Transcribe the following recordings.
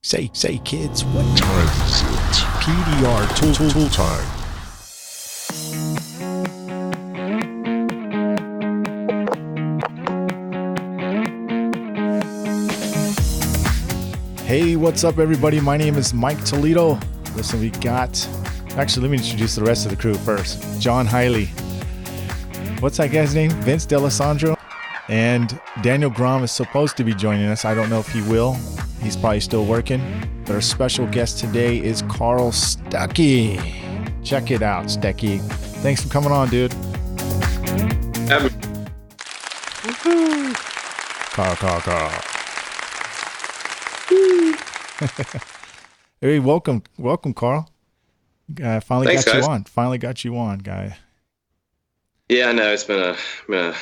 Say kids, what time is it? PDR tool time. Hey, what's up everybody? My name is Mike Toledo. Listen, actually let me introduce the rest of the crew first. John Hiley. What's that guy's name? Vince D'Alessandro. And Daniel Grom is supposed to be joining us. I don't know if he will. He's probably still working. But our special guest today is Carl Stuckey. Check it out, Stuckey. Thanks for coming on, dude. Carl. Hey, welcome, Carl. Finally got you on, guy. Yeah, I know it's been a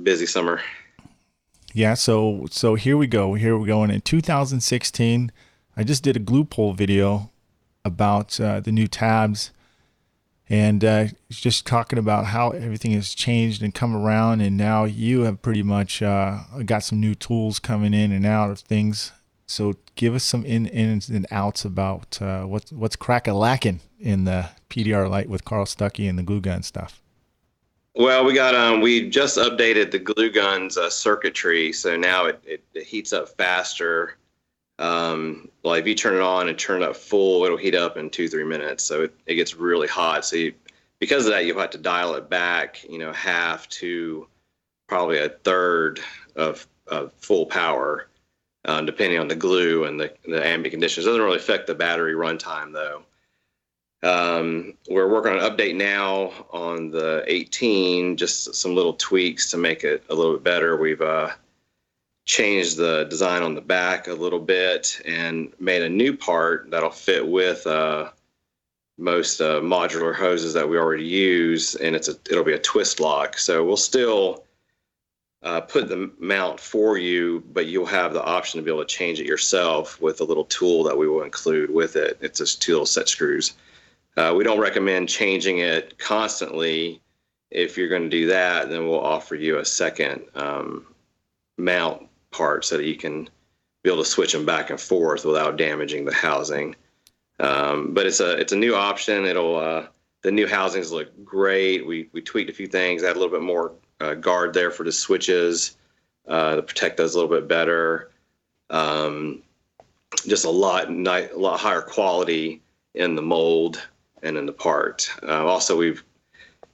busy summer. Yeah, so here we go. And in 2016, I just did a glue pull video about the new tabs, and just talking about how everything has changed and come around, and now you have pretty much got some new tools coming in and out of things. So give us some ins and outs about what's crack-a-lacking in the PDR light with Carl Stuckey and the glue gun stuff. Well, we just updated the glue gun's circuitry, so now it heats up faster. Like if you turn it on and turn it up full, it'll heat up in 2-3 minutes. So it gets really hot. So because of that, you'll have to dial it back, half to probably a third of full power, depending on the glue and the ambient conditions. It doesn't really affect the battery runtime though. We're working on an update now on the 18, just some little tweaks to make it a little bit better. We've changed the design on the back a little bit and made a new part that'll fit with most modular hoses that we already use, and it'll be a twist lock. So we'll still put the mount for you, but you'll have the option to be able to change it yourself with a little tool that we will include with it. It's just 2 little set screws. We don't recommend changing it constantly. If you're going to do that, then we'll offer you a second mount part so that you can be able to switch them back and forth without damaging the housing. But it's a new option. The new housings look great. We tweaked a few things, add a little bit more guard there for the switches to protect those a little bit better. Just a lot higher quality in the mold and in the part. Also, we've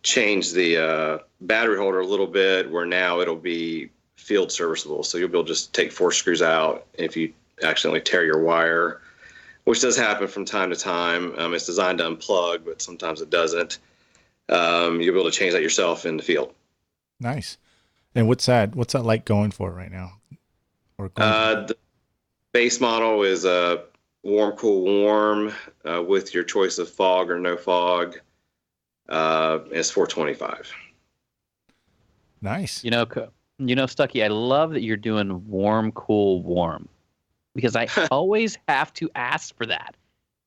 changed the battery holder a little bit, where now it'll be field serviceable. So you'll be able to just take 4 screws out if you accidentally tear your wire, which does happen from time to time. It's designed to unplug, but sometimes it doesn't. You'll be able to change that yourself in the field. Nice. And what's that light going for right now? The base model is a warm, cool, warm with your choice of fog or no fog. It's $425. Nice. Stuckey, I love that you're doing warm, cool, warm, because I always have to ask for that.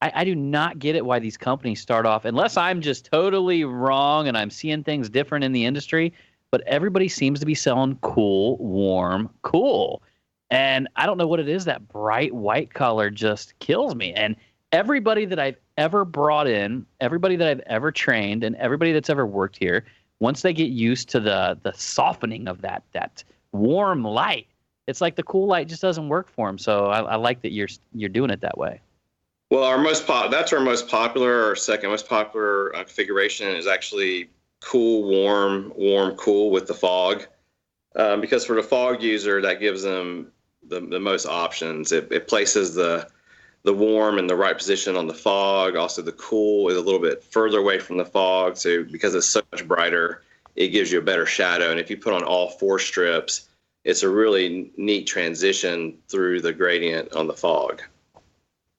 I do not get it why these companies start off, unless I'm just totally wrong and I'm seeing things different in the industry, but everybody seems to be selling cool, warm, cool. And I don't know what it is. That bright white color just kills me. And everybody that I've ever brought in, everybody that I've ever trained, and everybody that's ever worked here, once they get used to the softening of that warm light, it's like the cool light just doesn't work for them. So I like that you're doing it that way. Well, that's our most popular, or second most popular configuration is actually cool, warm, cool with the fog. Because for the fog user, that gives them the most options. It places the warm in the right position on the fog. Also, the cool is a little bit further away from the fog. So because it's so much brighter, it gives you a better shadow. And if you put on all 4 strips, it's a really neat transition through the gradient on the fog.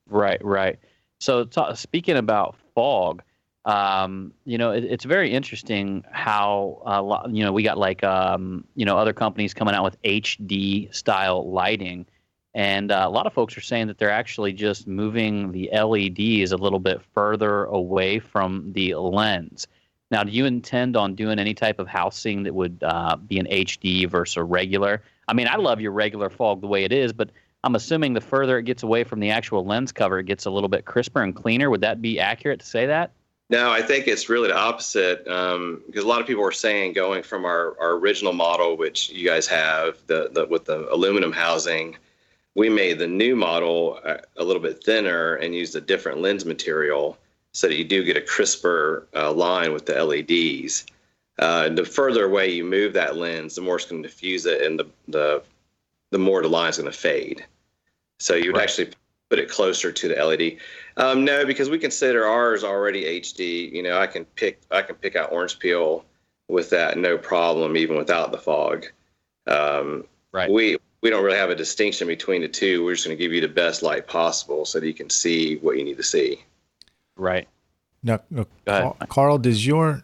Right. So speaking about fog, it's very interesting how, we got other companies coming out with HD style lighting. And a lot of folks are saying that they're actually just moving the LEDs a little bit further away from the lens. Now, do you intend on doing any type of housing that would be an HD versus a regular? I mean, I love your regular fog the way it is, but I'm assuming the further it gets away from the actual lens cover, it gets a little bit crisper and cleaner. Would that be accurate to say that? No, I think it's really the opposite, because a lot of people were saying going from our original model, which you guys have, the with the aluminum housing, we made the new model a little bit thinner and used a different lens material so that you do get a crisper line with the LEDs. The further away you move that lens, the more it's going to diffuse it, and the more the line's going to fade. So you would actually put it closer to the LED. No, because we consider ours already HD. You know, I can pick out orange peel with that, no problem, even without the fog. Right. We don't really have a distinction between the two. We're just going to give you the best light possible so that you can see what you need to see. Right. Now, Carl, does your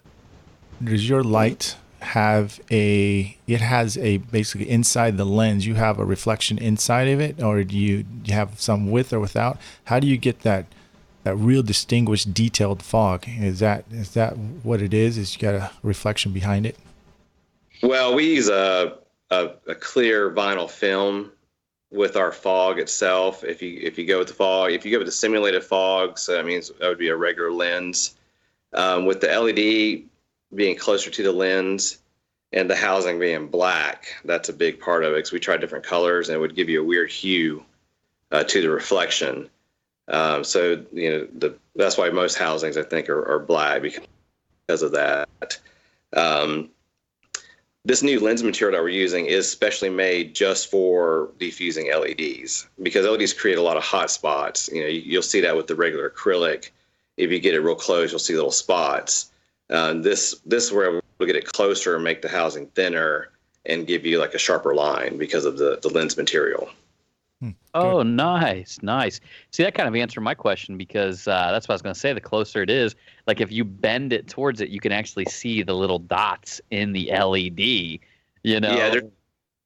light have basically inside the lens, you have a reflection inside of it, or do you have some with or without? How do you get that real distinguished detailed fog? Is that what it is? Is you got a reflection behind it? Well, we use a clear vinyl film with our fog itself. If you go with the fog, if you go with the simulated fog, so that means that would be a regular lens. With the LED being closer to the lens and the housing being black, that's a big part of it, because we tried different colors and it would give you a weird hue to the reflection. So that's why most housings, I think, are black because of that. This new lens material that we're using is specially made just for diffusing LEDs, because LEDs create a lot of hot spots. You know, you'll see that with the regular acrylic. If you get it real close, you'll see little spots. This we're able to get it closer and make the housing thinner and give you like a sharper line because of the lens material. Oh, nice. See, that kind of answered my question, because that's what I was going to say. The closer it is, like if you bend it towards it, you can actually see the little dots in the LED. You know, yeah, there's a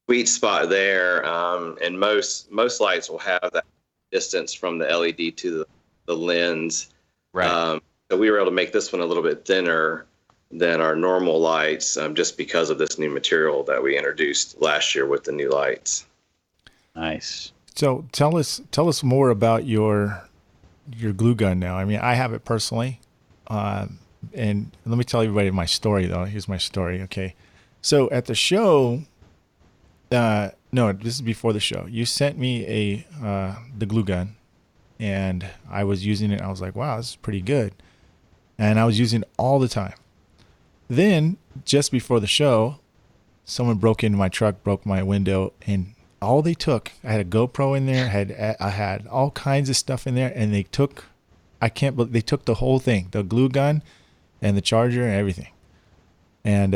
sweet spot there, and most lights will have that distance from the LED to the lens. Right. So we were able to make this one a little bit thinner than our normal lights, just because of this new material that we introduced last year with the new lights. Nice. So tell us more about your glue gun now. I mean, I have it personally, and let me tell everybody my story though. Here's my story. Okay, so at the show, no, this is before the show. You sent me the glue gun, and I was using it. I was like, wow, this is pretty good, and I was using it all the time. Then just before the show, someone broke into my truck, broke my window, and all they took, I had a GoPro in there, I had all kinds of stuff in there, and they took the whole thing, the glue gun and the charger and everything. And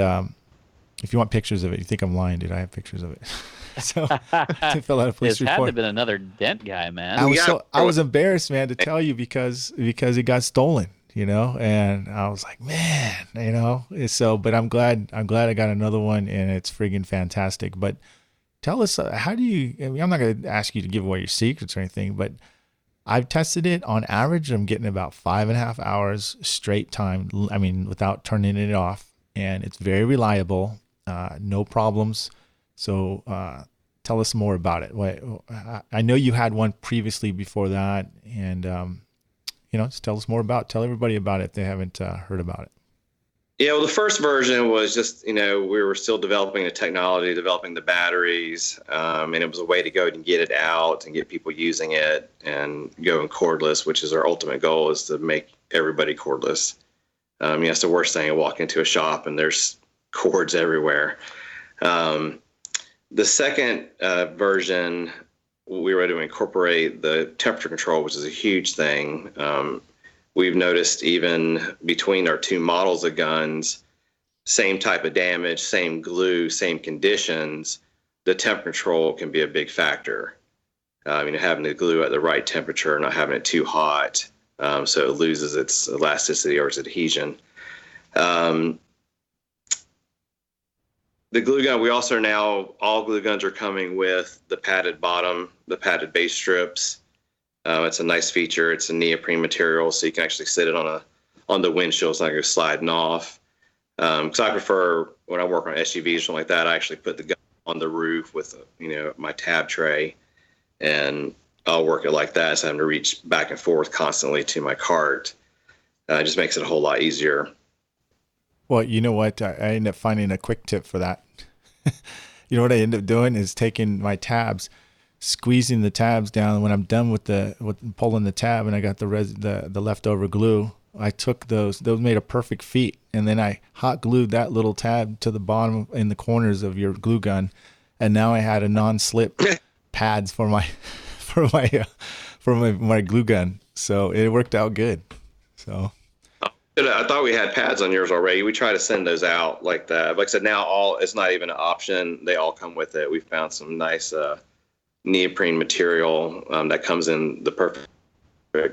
if you want pictures of it, you think I'm lying, dude, I have pictures of it. So to fill out a police report. It had to have been another dent guy, man. I was embarrassed, man, to tell you, because it got stolen, you know, and I was like, man, you know. So, but I'm glad I got another one, and it's friggin' fantastic. But tell us, how do you, I mean, I'm not going to ask you to give away your secrets or anything, but I've tested it. On average, I'm getting about 5.5 hours straight time. I mean, without turning it off, and it's very reliable, no problems. So tell us more about it. I know you had one previously before that, and just tell everybody about it if they haven't heard about it. Yeah, well, the first version was just, we were still developing the technology, developing the batteries, and it was a way to go and get it out and get people using it and going cordless, which is our ultimate goal, is to make everybody cordless. It's the worst thing, to walk into a shop and there's cords everywhere. The second version, we were able to incorporate the temperature control, which is a huge thing. We've noticed even between our two models of guns, same type of damage, same glue, same conditions, the temperature control can be a big factor. Having the glue at the right temperature, not having it too hot, so it loses its elasticity or its adhesion. The glue gun, we also now, all glue guns are coming with the padded bottom, the padded base strips. It's a nice feature. It's a neoprene material, so you can actually sit it on the windshield. It's not going to go sliding off. Because I prefer, when I work on SUVs or something like that, I actually put the gun on the roof with my tab tray, and I'll work it like that. So having to reach back and forth constantly to my cart just makes it a whole lot easier. Well, you know what? I end up finding a quick tip for that. You know what I end up doing is taking my tabs, squeezing the tabs down. When I'm done with pulling the tab and I got the leftover glue, I took those made a perfect feet, and then I hot glued that little tab to the bottom in the corners of your glue gun, and now I had a non-slip pads for my glue gun. So it worked out good. So I thought we had pads on yours already. We try to send those out like that. Like I said, now it's not even an option. They all come with it. We found some nice neoprene material that comes in the perfect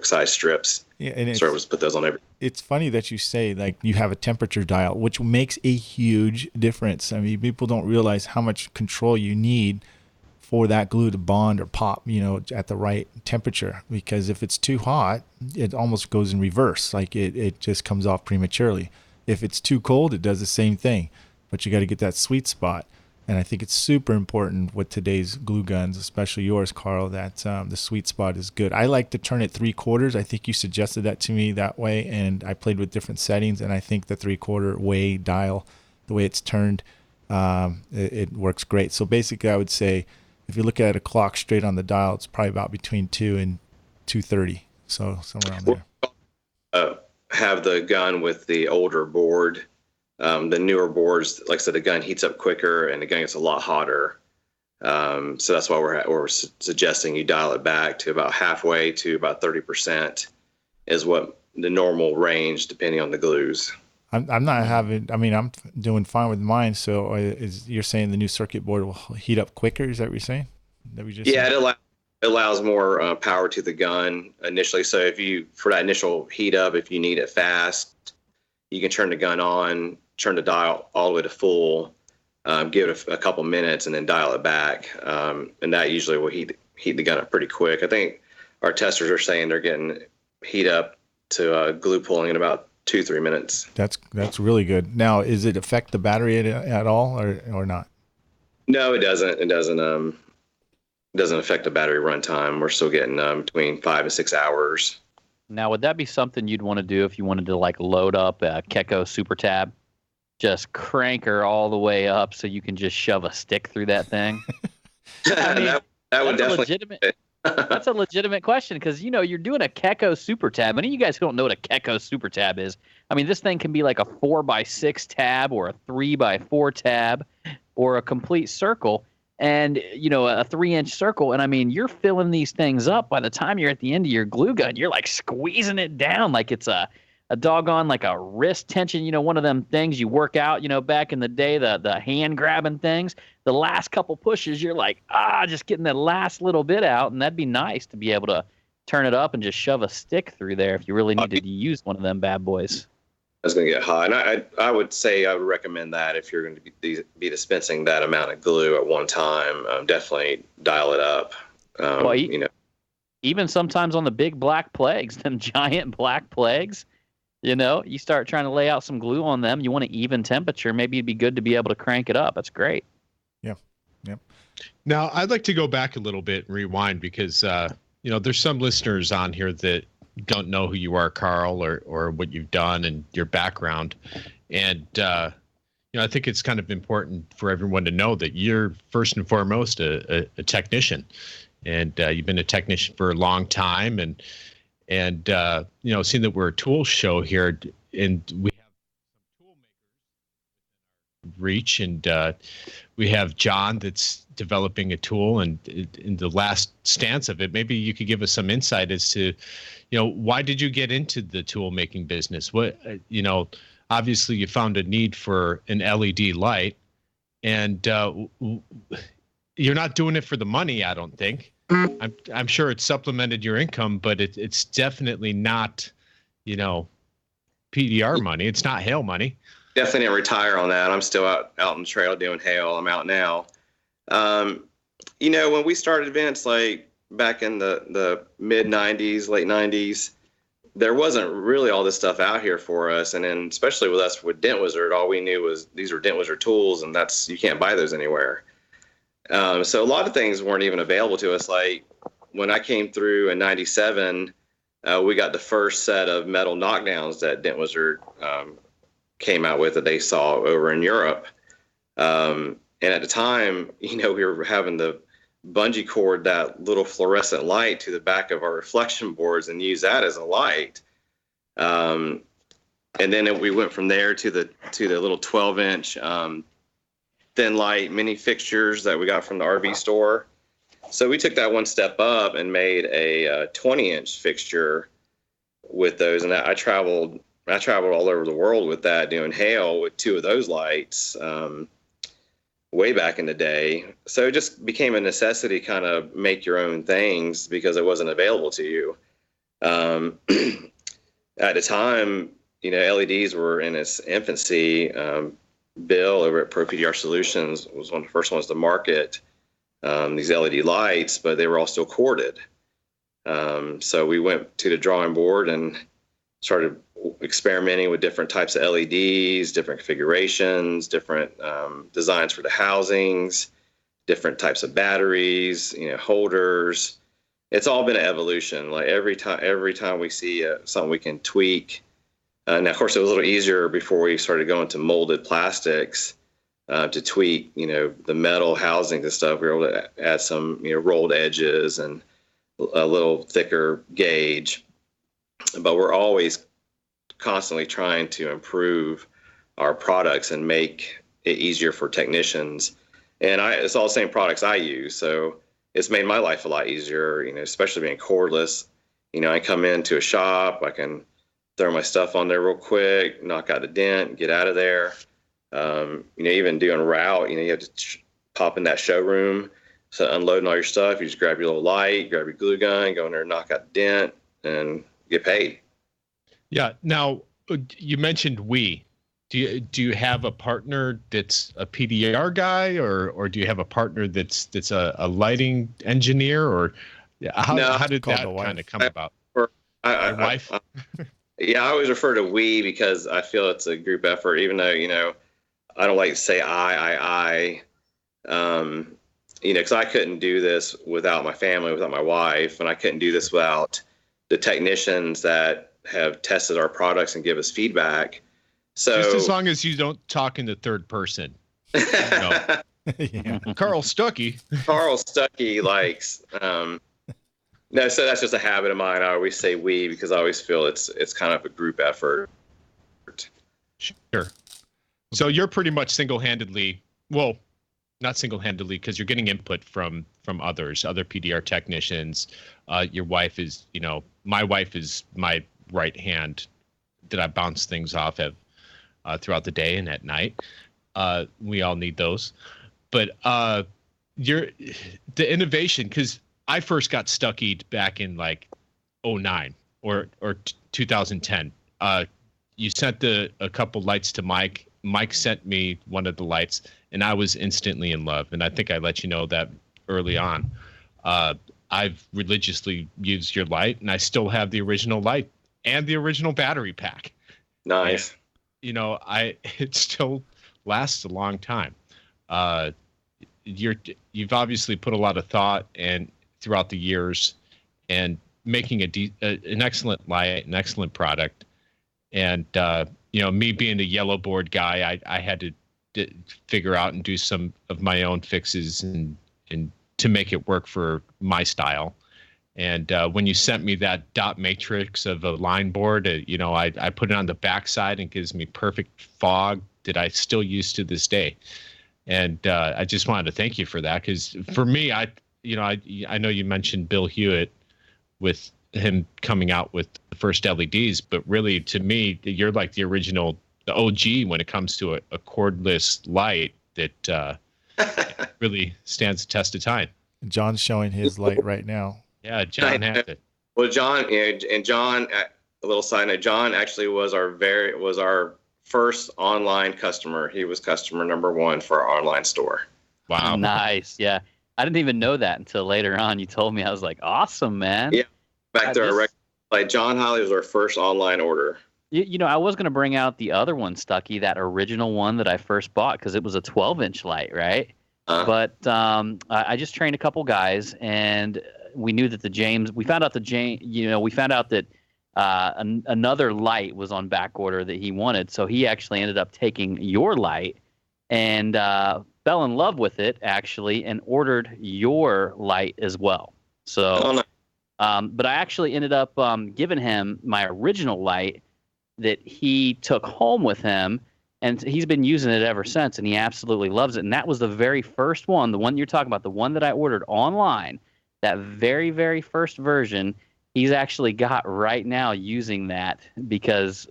size strips. Yeah, and so just put those on every. It's funny that you say like you have a temperature dial, which makes a huge difference. I mean, people don't realize how much control you need for that glue to bond or pop, at the right temperature. Because if it's too hot, it almost goes in reverse. Like it just comes off prematurely. If it's too cold, it does the same thing. But you got to get that sweet spot. And I think it's super important with today's glue guns, especially yours, Carl, that the sweet spot is good. I like to turn it 3/4. I think you suggested that to me that way, and I played with different settings, and I think the 3/4 way dial, the way it's turned, it works great. So basically, I would say if you look at a clock straight on the dial, it's probably about between 2 and 2:30, so somewhere around there. Have the gun with the older board. The newer boards, like I said, the gun heats up quicker and the gun gets a lot hotter. So that's why we're suggesting you dial it back to about halfway to about 30% is what the normal range, depending on the glues. I'm doing fine with mine. So you're saying the new circuit board will heat up quicker? Is that what you're saying? Yeah, it allows more power to the gun initially. So for that initial heat up, if you need it fast, you can turn the gun on, turn the dial all the way to full, give it a couple minutes, and then dial it back. And that usually will heat the gun up pretty quick. I think our testers are saying they're getting heat up to glue pulling in about 2-3 minutes. That's really good. Now, does it affect the battery at all or not? No, it doesn't. It doesn't affect the battery runtime. We're still getting between 5 and 6 hours. Now, would that be something you'd want to do if you wanted to like load up a Kecko Super Tab? Just crank her all the way up so you can just shove a stick through that thing? I mean, that would definitely. That's a legitimate question because, you're doing a Kecko Super Tab. Any of you guys who don't know what a Kecko Super Tab is, I mean, this thing can be like a 4x6 tab or a 3x4 tab or a complete circle. And, a 3-inch circle. And I mean, you're filling these things up. By the time you're at the end of your glue gun, you're like squeezing it down like it's a doggone like a wrist tension, one of them things you work out, back in the day, the hand grabbing things. The last couple pushes, you're like, just getting that last little bit out. And that'd be nice to be able to turn it up and just shove a stick through there if you really needed to use one of them bad boys. It's going to get hot. And I would say I would recommend that if you're going to be dispensing that amount of glue at one time, definitely dial it up. Even sometimes on the big black plagues, them giant black plagues, you start trying to lay out some glue on them. You want an even temperature. Maybe it'd be good to be able to crank it up. That's great. Yeah. Yep. Now, I'd like to go back a little bit and rewind because, there's some listeners on here that don't know who you are, Carl, or what you've done and your background. And, I think it's kind of important for everyone to know that you're first and foremost a technician. And you've been a technician for a long time. And seeing that we're a tool show here and we have some tool makers reach, and we have John that's developing a tool, and in the last stance of it, maybe you could give us some insight as to, why did you get into the tool making business? What, obviously you found a need for an LED light, and you're not doing it for the money, I don't think. I'm sure it supplemented your income, but it's definitely not, PDR money. It's not hail money. Definitely didn't retire on that. I'm still out in the trail doing hail. I'm out now. When we started events like back in the mid 90s, late 90s, there wasn't really all this stuff out here for us. And then especially with us with Dent Wizard, all we knew was these were Dent Wizard tools, and you can't buy those anywhere. So a lot of things weren't even available to us. Like when I came through in '97, we got the first set of metal knockdowns that Dent Wizard came out with that they saw over in Europe. And at the time, we were having the bungee cord that little fluorescent light to the back of our reflection boards and use that as a light. And then we went from there to the little 12-inch thin light mini fixtures that we got from the RV store. So we took that one step up and made a 20-inch fixture with those. And I traveled all over the world with that, doing hail with 2 of those lights way back in the day. So it just became a necessity, kind of make your own things because it wasn't available to you. At the time, LEDs were in its infancy. Bill over at Pro PDR Solutions was one of the first ones to market these LED lights, but they were all still corded. So we went to the drawing board and started experimenting with different types of LEDs, different configurations, different designs for the housings, different types of batteries, holders. It's all been an evolution. Like every time we see something we can tweak. Now, of course, it was a little easier before we started going to molded plastics to tweak, the metal housings and stuff. We were able to add some, rolled edges and a little thicker gauge. But we're always constantly trying to improve our products and make it easier for technicians. And it's all the same products I use, so it's made my life a lot easier, especially being cordless. I come into a shop, I can throw my stuff on there real quick, knock out a dent, get out of there. Even doing route, you have to pop in that showroom. So unloading all your stuff, you just grab your little light, grab your glue gun, go in there, knock out the dent, and get paid. Yeah. Now, you mentioned we. Do you have a partner that's a PDR guy, or do you have a partner that's a lighting engineer, or how did that kind of come about? My wife. Yeah, I always refer to we because I feel it's a group effort, even though, I don't like to say I, because I couldn't do this without my family, without my wife, and I couldn't do this without the technicians that have tested our products and give us feedback. So just as long as you don't talk in the third person. Yeah. Carl Stuckey. Carl Stuckey likes, no, so that's just a habit of mine. I always say we because I always feel it's kind of a group effort. Sure. So you're pretty much single-handedly, well, not single-handedly because you're getting input from other PDR technicians. Your wife is, my wife is my right hand that I bounce things off of throughout the day and at night. We all need those. But the innovation, because I first got Stuckeyed back in like 2009 or 2010. You sent a couple lights to Mike. Mike sent me one of the lights, and I was instantly in love. And I think I let you know that early on. I've religiously used your light, and I still have the original light and the original battery pack. Nice. And, it still lasts a long time. You've obviously put a lot of thought and throughout the years, and making an excellent light, an excellent product. And me being a yellow board guy, I had to figure out and do some of my own fixes and to make it work for my style. And when you sent me that dot matrix of a line board, I put it on the backside and it gives me perfect fog that I still use to this day. And I just wanted to thank you for that, because for me, I know you mentioned Bill Hewitt with him coming out with the first LEDs, but really to me, you're like the OG when it comes to a cordless light that really stands the test of time. John's showing his light right now. Yeah, John has it. Well, John, and John, a little side note, John actually was our first online customer. He was customer number 1 for our online store. Wow. Nice. Yeah. I didn't even know that until later on. You told me. I was like, awesome, man. Yeah. Back to like John Holly was our first online order. I was going to bring out the other one, Stuckey, that original one that I first bought, because it was a 12-inch light, right? But I just trained a couple guys, and we knew that we found out that another light was on back order that he wanted. So he actually ended up taking your light and fell in love with it, actually, and ordered your light as well. So, but I actually ended up giving him my original light that he took home with him, and he's been using it ever since, and he absolutely loves it. And that was the very first one, the one you're talking about, the one that I ordered online, that very, very first version. He's actually got right now using that because,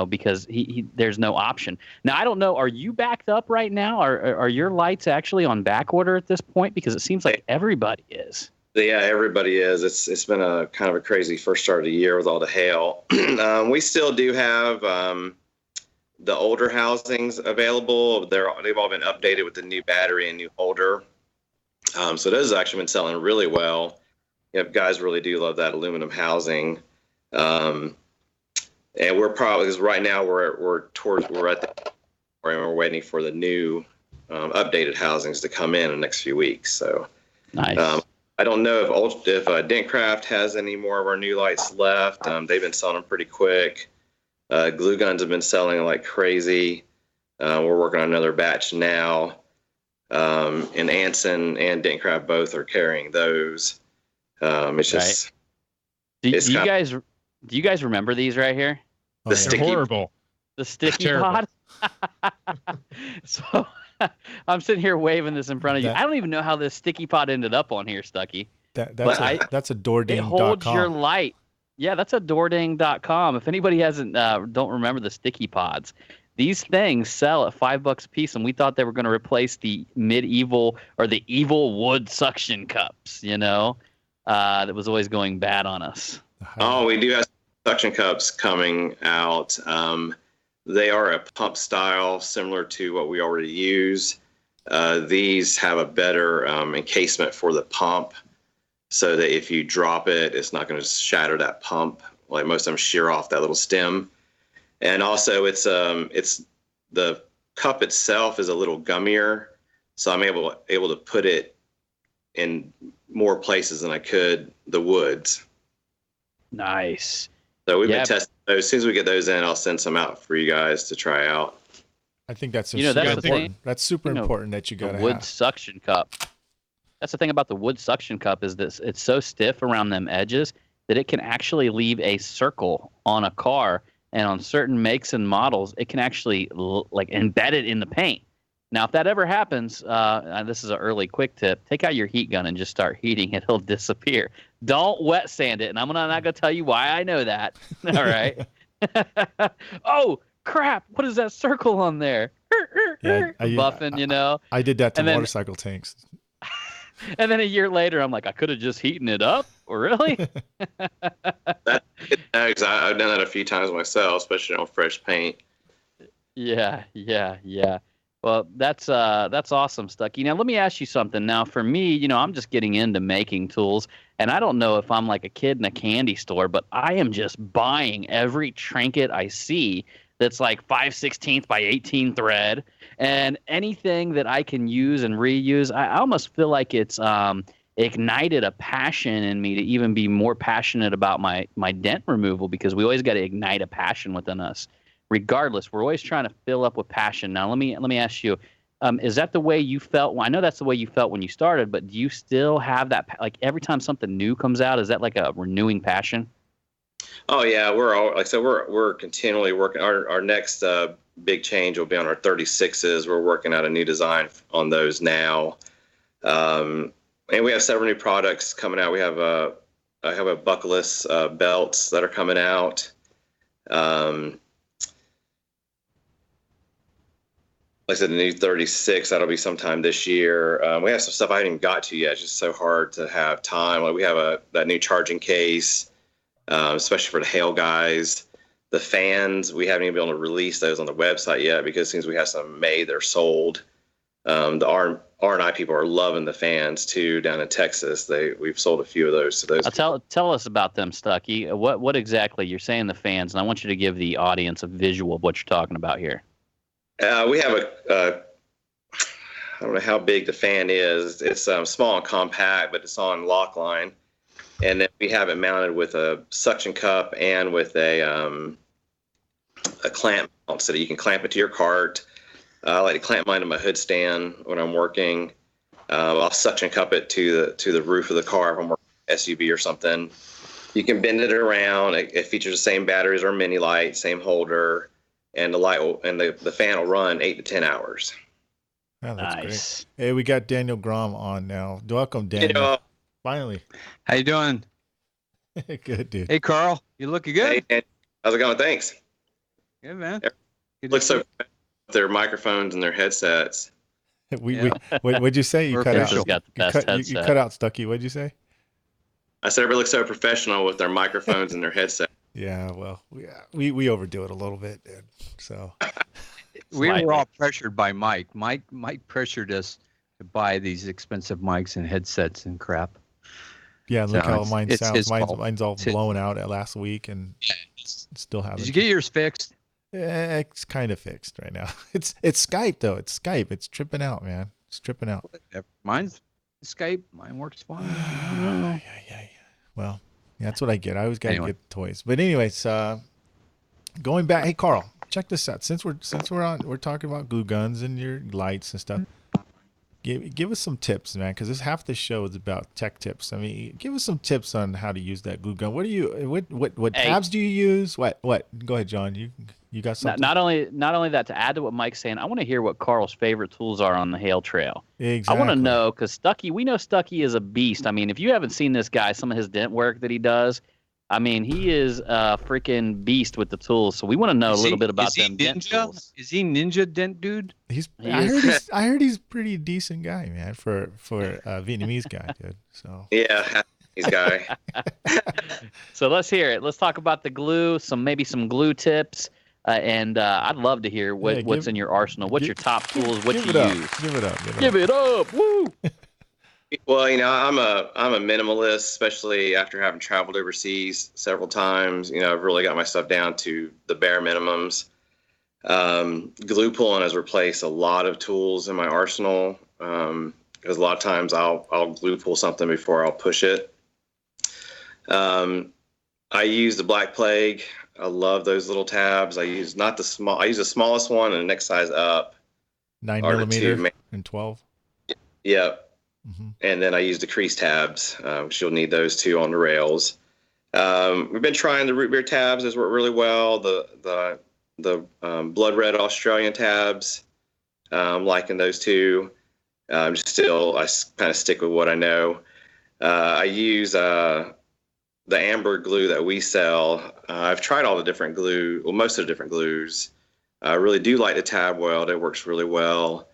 because he there's no option. Now, I don't know, are you backed up right now? Are your lights actually on back order at this point? Because it seems like everybody is. Yeah, everybody is. It's been a kind of a crazy first start of the year with all the hail. We still do have the older housings available. They've all been updated with the new battery and new holder. So those have actually been selling really well. Guys really do love that aluminum housing. And we're probably, because right now we're waiting for the new updated housings to come in the next few weeks. So nice. I don't know if Dentcraft has any more of our new lights left. They've been selling them pretty quick. Glue guns have been selling like crazy. We're working on another batch now. And Anson and Dentcraft both are carrying those. It's just. Right. Do you guys remember these right here? The sticky, horrible. The sticky pod. So I'm sitting here waving this in front of you. I don't even know how this sticky pod ended up on here, Stuckey. That's a Doording.com. It holds your light. Yeah, that's a Doording.com. If anybody hasn't don't remember the sticky pods, these things sell at $5 a piece, and we thought they were going to replace the medieval or the evil wood suction cups. That was always going bad on us. Oh, we do have suction cups coming out. They are a pump style, similar to what we already use. These have a better encasement for the pump, so that if you drop it, it's not going to shatter that pump. Like most of them shear off that little stem. And also, it's the cup itself is a little gummier, so I'm able to put it in more places than I could the woods. Nice. So we've been testing those. As soon as we get those in, I'll send some out for you guys to try out. I think that's super important. That's super important that you got to have. Wood suction cup. That's the thing about the wood suction cup is this: it's so stiff around them edges that it can actually leave a circle on a car, and on certain makes and models, it can actually embed it in the paint. Now, if that ever happens, this is an early quick tip: take out your heat gun and just start heating it. It'll disappear. Don't wet sand it, and I'm not going to tell you why I know that. All right. Oh crap! What is that circle on there? Yeah, buffing, I did that to motorcycle tanks. And then a year later, I'm like, I could have just heated it up. Really? I've done that a few times myself, especially on fresh paint. Yeah. Well, that's awesome, Stuckey. Now, let me ask you something. Now, for me, I'm just getting into making tools, and I don't know if I'm like a kid in a candy store, but I am just buying every trinket I see that's like 5/16 by 18 thread, and anything that I can use and reuse. I almost feel like it's ignited a passion in me to even be more passionate about my dent removal, because we always got to ignite a passion within us. Regardless, we're always trying to fill up with passion. Now, let me ask you, is that the way you felt? Well, I know that's the way you felt when you started, but do you still have that? Like every time something new comes out, is that like a renewing passion? Oh yeah, we're continually working. Our next big change will be on our 36s. We're working out a new design on those now, and we have several new products coming out. I have a buckless belts that are coming out. Like I said, the new 36, that'll be sometime this year. We have some stuff I haven't even got to yet. It's just so hard to have time. Like we have that new charging case, especially for the hail guys. The fans, we haven't even been able to release those on the website yet, because since we have some made, they're sold. The R&I people are loving the fans too down in Texas. We've sold a few of those to those. Tell us about them, Stuckey. What exactly you're saying the fans, and I want you to give the audience a visual of what you're talking about here. We have don't know how big the fan is. It's small and compact, but it's on lock line. And then we have it mounted with a suction cup and with a clamp mount so that you can clamp it to your cart. I like to clamp mine to my hood stand when I'm working. I'll suction cup it to the roof of the car if I'm working SUV or something. You can bend it around. It features the same batteries or mini light, same holder, and the fan will run 8 to 10 hours. Oh, that's Nice. great. Hey, we got Daniel Grom on now. Welcome, Daniel. Finally. How you doing? Good, dude. Hey, Carl. You looking good? Hey, how's it going? Thanks. Good, man. Looks so with their microphones and their headsets. What'd you say? You cut out. Official. Got the best You headset. cut out, Stuckey. What'd you say? I said everybody looks so professional with their microphones and their headset. Yeah, well, we overdo it a little bit, dude. So We Slightly. were all pressured by Mike. Mike pressured us to buy these expensive mics and headsets and crap. yeah, look So how it's- mine it's sounds. his fault. Mine's all It's his- blown out at last week and still haven't. Did you get yours fixed? It's kind of fixed right now. It's Skype though. It's Skype. It's tripping out, man. It's tripping out. Mine's Skype. Mine works fine. Yeah. Well, yeah, that's what I get. I always got to Anyway. get toys. But anyways, going back. Hey, Carl, check this out. Since we're we're talking about glue guns and your lights and stuff. Give us some tips, man, because this half the show is about tech tips. I mean, give us some tips on how to use that glue gun. What Hey. tabs do you use? What? Go ahead, John. You got something? Not only that, to add to what Mike's saying, I want to hear what Carl's favorite tools are on the Hail Trail. Exactly. I want to know, because we know Stuckey is a beast. I mean, if you haven't seen this guy, some of his dent work that he does, I mean, he is a freaking beast with the tools. So we want to know a little bit about them dent tools. Is he ninja dent dude? I heard he's a pretty decent guy, man, for a Vietnamese guy, dude. So Yeah, he's guy. So let's hear it. Let's talk about the glue, maybe some glue tips, and I'd love to hear what's in your arsenal. What's your top tools? What you use? Give it up. Give it up! Woo! Well, I'm a minimalist, especially after having traveled overseas several times. I've really got my stuff down to the bare minimums. Glue pulling has replaced a lot of tools in my arsenal, because a lot of times I'll glue pull something before I'll push it. I use the Black Plague. I love those little tabs. I use the smallest one and the next size up. 9 Or the millimeter 2 and 12. Yep. Mm-hmm. And then I use the crease tabs, which you'll need those too on the rails. We've been trying the root beer tabs. Has worked really well. The blood red Australian tabs, I'm liking those too. I kind of stick with what I know. I use the amber glue that we sell. I've tried all the different glue, well, most of the different glues. I really do like the tab weld. It works really well.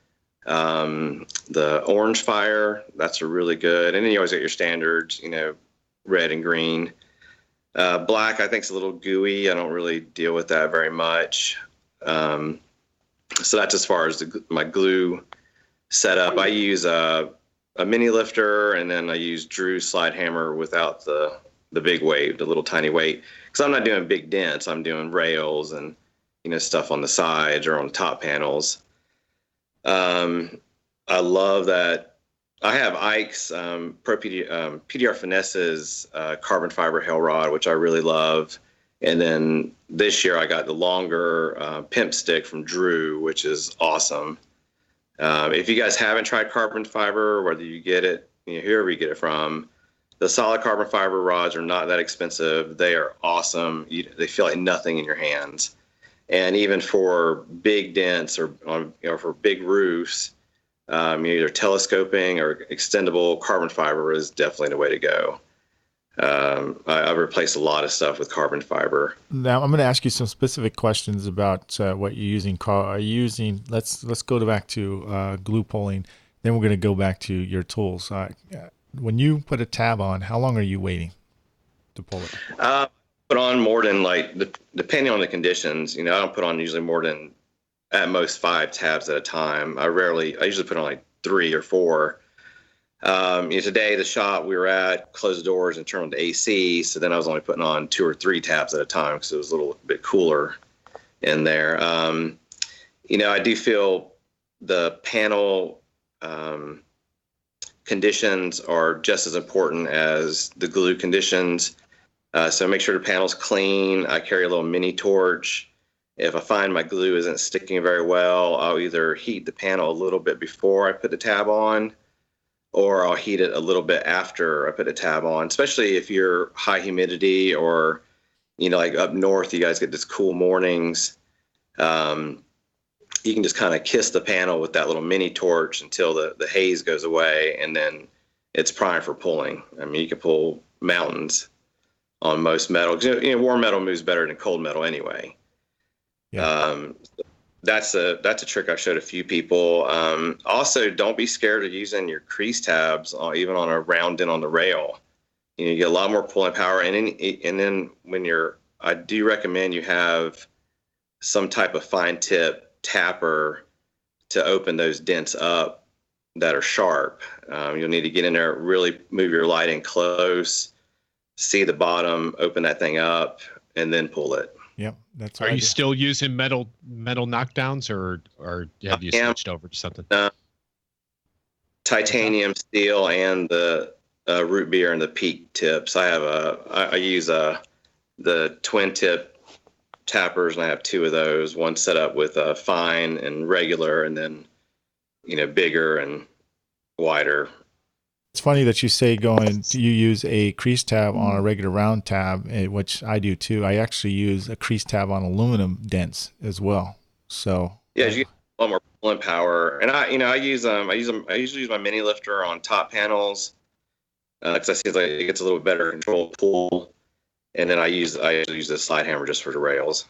The orange fire, that's a really good. And then you always get your standards, red and green. Black, I think, is a little gooey. I don't really deal with that very much. So that's as far as my glue setup. I use a mini lifter, and then I use Drew's slide hammer without the big weight, the little tiny weight, because I'm not doing big dents. I'm doing rails and stuff on the sides or on the top panels. I love that. I have Ike's Pro PDR Finesse's carbon fiber hail rod, which I really love. And then this year I got the longer pimp stick from Drew, which is awesome. If you guys haven't tried carbon fiber, whether you get it, whoever you get it from, the solid carbon fiber rods are not that expensive. They are awesome. They feel like nothing in your hands. And even for big dents or for big roofs, either telescoping or extendable carbon fiber is definitely the way to go. I've replaced a lot of stuff with carbon fiber. Now I'm going to ask you some specific questions about what you're using, Carl. Are you using? Let's go back to glue pulling. Then we're going to go back to your tools. When you put a tab on, how long are you waiting to pull it? Put on more than depending on the conditions. I don't put on usually more than at most 5 tabs at a time. I usually put on 3 or 4. Today the shop we were at closed the doors and turned on the AC, so then I was only putting on 2 or 3 tabs at a time because it was a little bit cooler in there. I do feel the panel conditions are just as important as the glue conditions. So make sure the panel's clean. I carry a little mini torch. If I find my glue isn't sticking very well, I'll either heat the panel a little bit before I put the tab on, or I'll heat it a little bit after I put the tab on, especially if you're high humidity or, like up north, you guys get this cool mornings. You can just kind of kiss the panel with that little mini torch until the haze goes away, and then it's primed for pulling. I mean, you can pull mountains on most metal. Warm metal moves better than cold metal anyway. Yeah. That's a trick I've showed a few people. Also, don't be scared of using your crease tabs, even on a round dent on the rail. You get a lot more pulling power. And then I do recommend you have some type of fine tip tapper to open those dents up that are sharp. You'll need to get in there, really move your light in close, see the bottom, open that thing up, and then pull it. Yep, that's. Are you still using metal knockdowns, or have you switched over to something? Titanium, steel, and the root beer and the peak tips. I use the twin tip tappers, and I have two of those. One set up with fine and regular, and then bigger and wider. It's funny that you say you use a crease tab on a regular round tab, which I do too. I actually use a crease tab on aluminum dents as well. So yeah, you get a lot more pulling power. And I usually use my mini lifter on top panels because I see like it gets a little better control pull. And then I usually use the slide hammer just for the rails.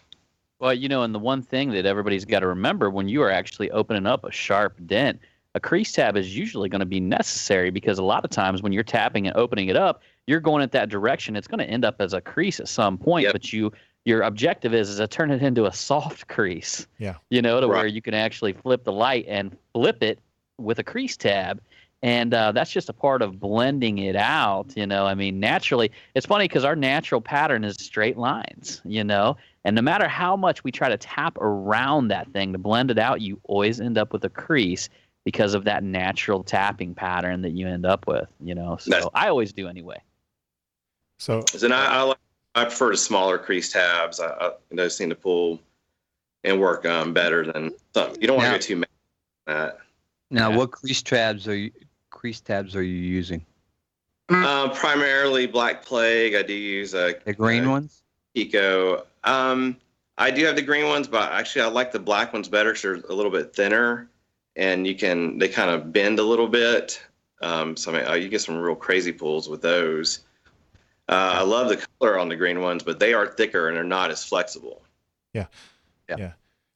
Well, and the one thing that everybody's got to remember when you are actually opening up a sharp dent, a crease tab is usually going to be necessary, because a lot of times when you're tapping and opening it up, you're going at that direction. It's going to end up as a crease at some point, yep. But your objective is to turn it into a soft crease. Yeah. Where you can actually flip the light and flip it with a crease tab. And that's just a part of blending it out, I mean, naturally, it's funny because our natural pattern is straight lines, and no matter how much we try to tap around that thing to blend it out, you always end up with a crease because of that natural tapping pattern that you end up with, so I always do anyway. So then I prefer the smaller crease tabs. Those seem to pull and work better than some. You don't want to go too mad at that. Now, what crease tabs are you using? Primarily Black Plague. I do use the green ones. Pico. I do have the green ones, but actually I like the black ones better because they're a little bit thinner, and they kind of bend a little bit. So I mean, you get some real crazy pulls with those. I love the color on the green ones, but they are thicker and they're not as flexible. Yeah.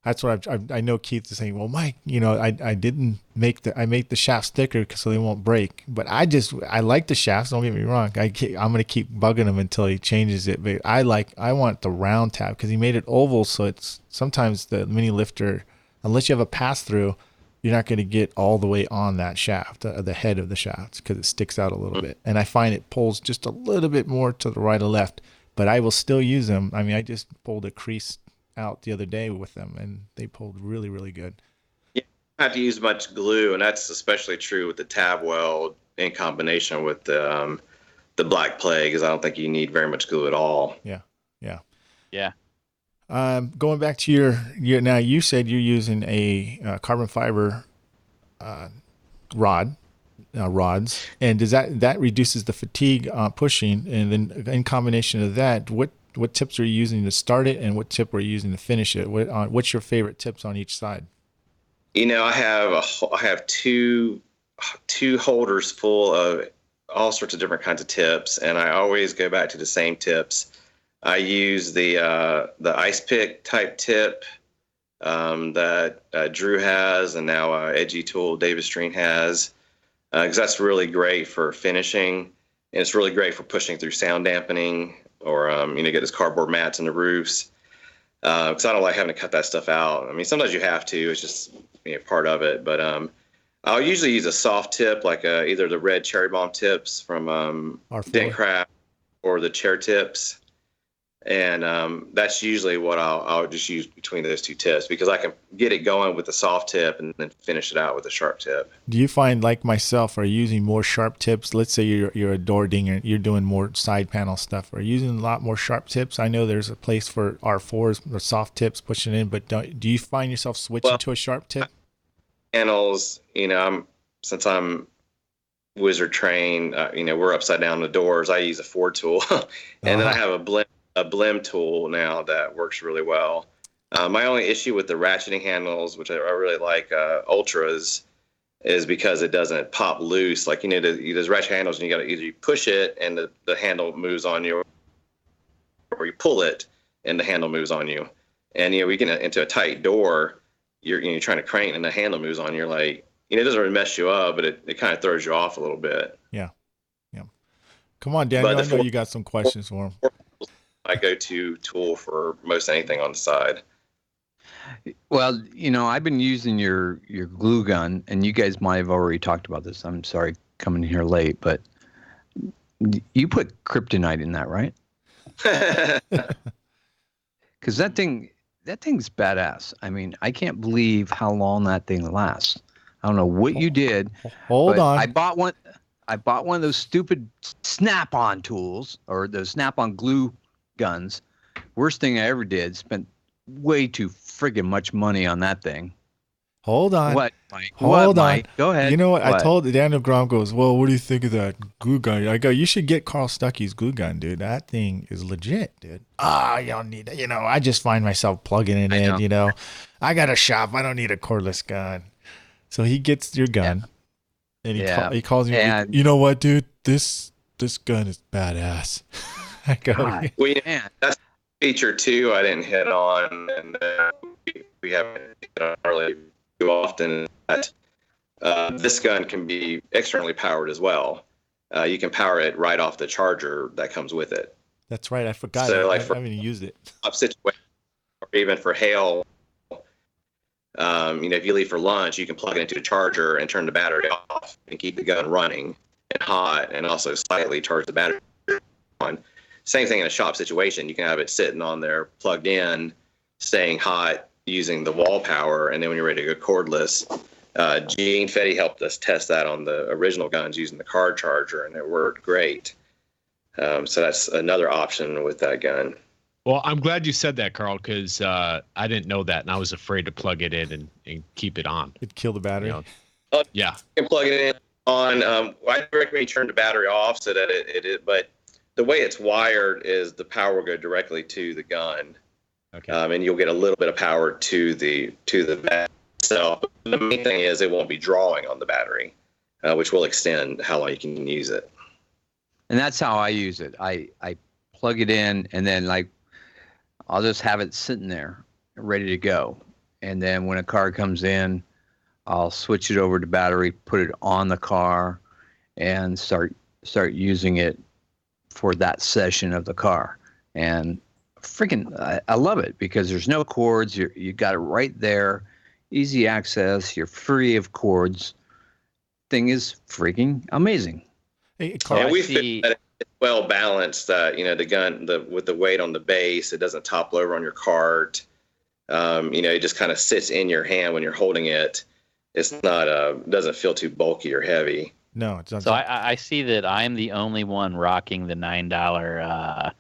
That's what I know. Keith is saying, well, Mike, I didn't make the shafts thicker so they won't break, but I like the shafts. Don't get me wrong. I'm going to keep bugging him until he changes it. But I want the round tab because he made it oval. So it's sometimes the mini lifter, unless you have a pass through, you're not going to get all the way on that shaft, the head of the shaft, because it sticks out a little bit. And I find it pulls just a little bit more to the right or left, but I will still use them. I mean, I just pulled a crease out the other day with them, and they pulled really, really good. Yeah, you don't have to use much glue, and that's especially true with the tab weld in combination with the Black Plague, because I don't think you need very much glue at all. Yeah. Going back to your now, you said you're using a carbon fiber rods, and does that reduces the fatigue pushing, and then in combination of that, what tips are you using to start it, and what tip are you using to finish it? What's your favorite tips on each side? I have two holders full of all sorts of different kinds of tips, and I always go back to the same tips. I use the ice pick type tip that Drew has, and now Edgy Tool Davis Stream has, because that's really great for finishing, and it's really great for pushing through sound dampening, or get his cardboard mats in the roofs, because I don't like having to cut that stuff out. I mean, sometimes you have to; it's just part of it. But I'll usually use a soft tip, like either the red cherry bomb tips from Dentcraft, or the chair tips. And that's usually what I'll just use between those two tips, because I can get it going with the soft tip and then finish it out with a sharp tip. Do you find, like myself, are you using more sharp tips? Let's say you're a door dinger, you're doing more side panel stuff. Are you using a lot more sharp tips? I know there's a place for R4s or soft tips pushing in, but do you find yourself switching to a sharp tip? Panels, since I'm wizard trained, we're upside down the doors. I use a Ford tool, and then I have a blem tool now that works really well. My only issue with the ratcheting handles, which I really like, Ultras, is because it doesn't pop loose. Like, those ratchet handles, and you got to either you push it and the handle moves on you, or you pull it and the handle moves on you. And we get into a tight door, you're trying to crank and the handle moves on you. You're like, it doesn't really mess you up, but it kind of throws you off a little bit. Yeah. Come on, Daniel. I know you got some questions for him. My go-to tool for most anything on the side. Well, I've been using your glue gun, and you guys might have already talked about this. I'm sorry coming here late, but you put kryptonite in that, right? Because that thing's badass. I mean, I can't believe how long that thing lasts. I don't know what you did. Hold on. I bought one of those stupid snap-on tools, or those snap-on glue guns. Worst thing I ever did. Spent way too friggin' much money on that thing. Hold on. What, Mike? Hold on. Mike? Go ahead. You know what? What? I told Daniel Grom goes, well, what do you think of that glue gun? I go, you should get Carl Stuckey's glue gun, dude. That thing is legit, dude. You don't need it. I just find myself plugging it in, I got a shop. I don't need a cordless gun. So he gets your gun, and he calls me, and you know what, dude? This gun is badass. I go, that's a feature too I didn't hit on, and we haven't hit on really too often. That this gun can be externally powered as well. You can power it right off the charger that comes with it. That's right. I forgot. So, I haven't even used it. Situation, or even for hail. If you leave for lunch, you can plug it into a charger and turn the battery off and keep the gun running and hot, and also slightly charge the battery on. Same thing in a shop situation. You can have it sitting on there, plugged in, staying hot, using the wall power, and then when you're ready to go cordless, Gene Fetty helped us test that on the original guns using the car charger, and it worked great. So that's another option with that gun. Well, I'm glad you said that, Carl, because I didn't know that, and I was afraid to plug it in and keep it on. It'd kill the battery. Yeah. You can plug it in on. I recommend you turn the battery off so that it but the way it's wired is the power will go directly to the gun. Okay. And you'll get a little bit of power to the battery itself. The main thing is it won't be drawing on the battery, which will extend how long you can use it. And that's how I use it. I plug it in, and then I'll just have it sitting there ready to go. And then when a car comes in, I'll switch it over to battery, put it on the car, and start using it for that session of the car. And freaking, I love it because there's no cords. You got it right there, easy access. You're free of cords. Thing is freaking amazing. Hey, Carl, yeah, we feel that it's well balanced. The gun, with the weight on the base, it doesn't topple over on your cart. It just kind of sits in your hand when you're holding it. It's not doesn't feel too bulky or heavy. No, it doesn't. So I see that I'm the only one rocking the $9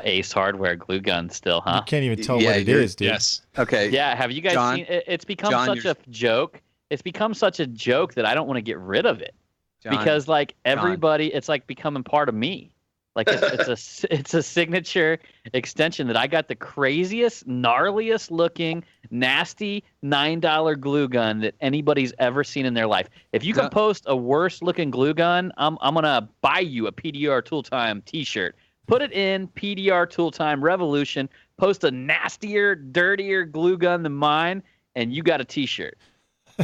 Ace Hardware glue gun still, huh? You can't even tell what it is, dude. Yes. Okay. Yeah. Have you guys seen it? It's become such a joke. It's become such a joke that I don't want to get rid of it. Because everybody, it's like becoming part of me. Like it's a signature extension that I got the craziest, gnarliest looking, nasty $9 glue gun that anybody's ever seen in their life. If you can post a worse looking glue gun, I'm gonna buy you a PDR Tool Time T-shirt. Put it in PDR Tool Time Revolution. Post a nastier, dirtier glue gun than mine, and you got a T-shirt.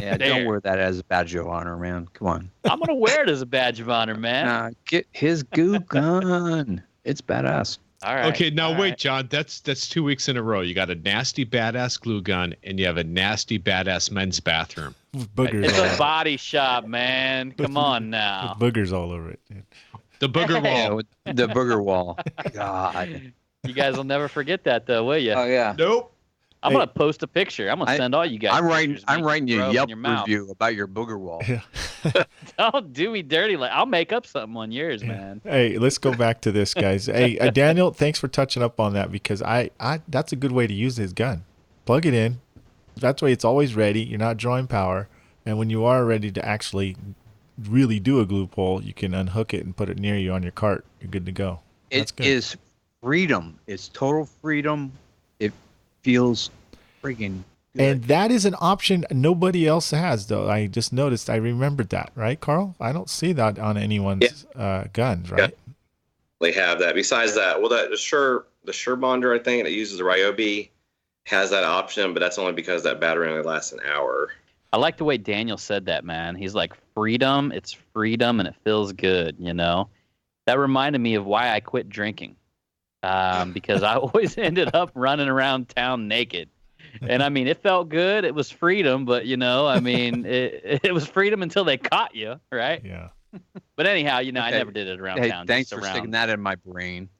Yeah, don't wear that as a badge of honor, man. Come on. I'm going to wear it as a badge of honor, man. Get his glue gun. It's badass. All right. Okay, now wait, John. That's 2 weeks in a row. You got a nasty, badass glue gun, and you have a nasty, badass men's bathroom. Boogers it's a body shop, man. Come on now. Boogers all over it, dude. The booger wall. The booger wall. God. You guys will never forget that, though, will you? Oh yeah. Nope. I'm gonna post a picture. I'm gonna send all you guys. I'm writing. pictures. I'm Make writing you throw a up in Yelp your mouth. review about your booger wall. Yeah. Don't do me dirty. Like I'll make up something on yours, man. Hey, let's go back to this, guys. Hey, Daniel, thanks for touching up on that because I that's a good way to use his gun. Plug it in. That way it's always ready. You're not drawing power. And when you are ready to actually really do a glue pull, you can unhook it and put it near you on your cart. You're good to go. That's It good. is freedom. It's total freedom. It feels freaking good. And that is an option nobody else has, though. I just noticed. I remembered that, right, Carl? I don't see that on anyone's guns, right? They have that. Besides that, well, the Sure Bonder, I think, that uses the Ryobi has that option, but that's only because that battery only lasts an hour. I like the way Daniel said that, man. He's like, freedom, it's freedom, and it feels good, you know? That reminded me of why I quit drinking, because I always ended up running around town naked. And, I mean, it felt good. It was freedom, but, you know, I mean, it was freedom until they caught you, right? Yeah. But anyhow, you know, I Okay. never did it around Hey, town. thanks just for around. sticking that in my brain.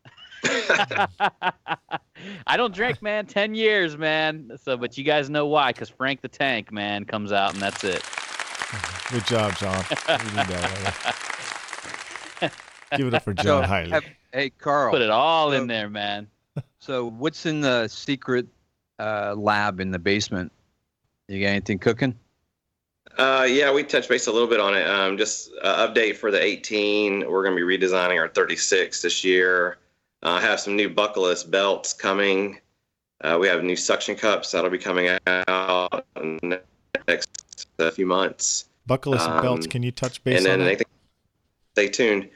I don't drink, man. 10 years, man. So, but you guys know why? Because Frank the Tank, man, comes out, and that's it. Good job, John. We need that, right? Give it up for John Hiley. Hey, Carl. Put it all in there, man. So what's in the secret lab in the basement? You got anything cooking? Yeah, we touched base a little bit on it. Just update for the 18. We're going to be redesigning our 36 this year. Have some new buckleless belts coming. We have new suction cups that'll be coming out in the next few months. Buckleless belts. Can you touch base And on then that? stay tuned.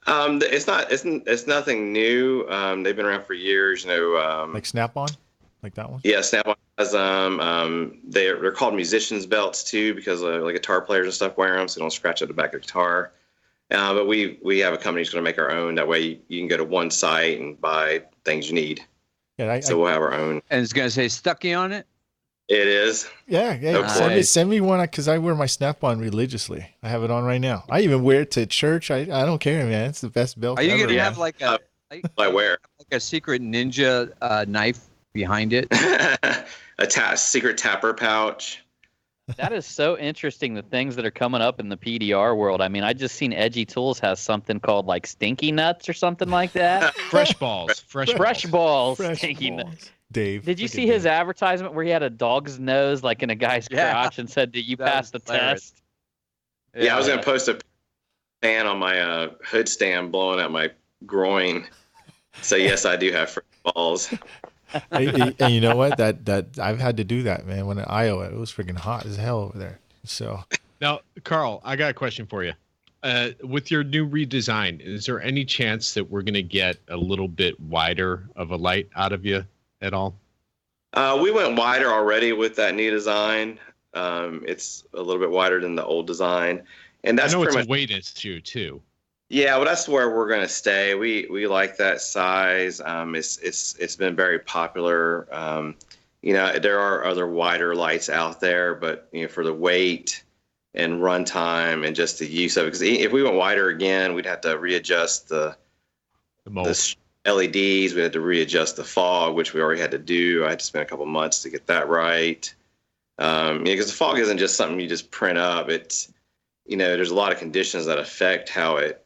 It's nothing new. They've been around for years. You know, Like Snap-on? Like that one? yeah, Snap-on has they're called musicians belts too because like guitar players and stuff wear them so they don't scratch at the back of the guitar. But we have a company that's going to make our own. That way you can go to one site and buy things you need. Yeah, So we'll have our own. And it's going to say Stuckey on it? It is. yeah. Nice. Send me one because I wear my Snap-on religiously. I have it on right now. I even wear it to church. I don't care, man. It's the best belt Are you ever. going to Yeah. have like a I wear like a secret ninja knife behind it? a secret tapper pouch. That is so interesting, the things that are coming up in the PDR world. I mean, I just seen Edgy Tools has something called like Stinky Nuts or something like that. Fresh balls. Fresh Fresh balls. balls. Stinky Nuts. balls. Dave. Did you Look at see his Dave. advertisement where he had a dog's nose like in a guy's Yeah. crotch and said, "Did you That pass the was hilarious. test?" Yeah, I was going to post a fan on my hood stand blowing at my groin. So yes, I do have fresh balls. And you know what? That I've had to do that, man. When in Iowa, it was freaking hot as hell over there. So Now, Carl, I got a question for you. With your new redesign, is there any chance that we're going to get a little bit wider of a light out of you at all? We went wider already with that new design. It's a little bit wider than the old design, and that's I know it's pretty much a weight issue too. yeah. Well, that's where we're going to stay. We like that size. It's been very popular. You know, there are other wider lights out there, but you know, for the weight and runtime and just the use of it, because if we went wider again, we'd have to readjust the mold. the LEDs. We had to readjust the fog, which we already had to do. I had to spend a couple months to get that right. Because the fog isn't just something you just print up. It's, you know, there's a lot of conditions that affect how it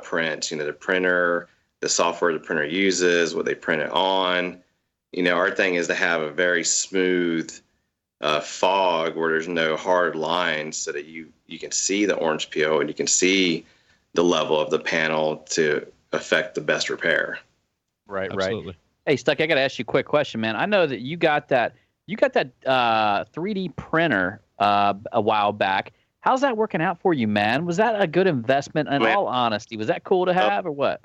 prints. You know, the printer, the software the printer uses, what they print it on. You know, our thing is to have a very smooth fog where there's no hard lines, so that you can see the orange peel and you can see the level of the panel to affect the best repair. Right, Absolutely. right. Hey, Stuck, I got to ask you a quick question, man. I know that you got that 3D printer a while back. How's that working out for you, man? Was that a good investment? In all honesty, was that cool to have, or what?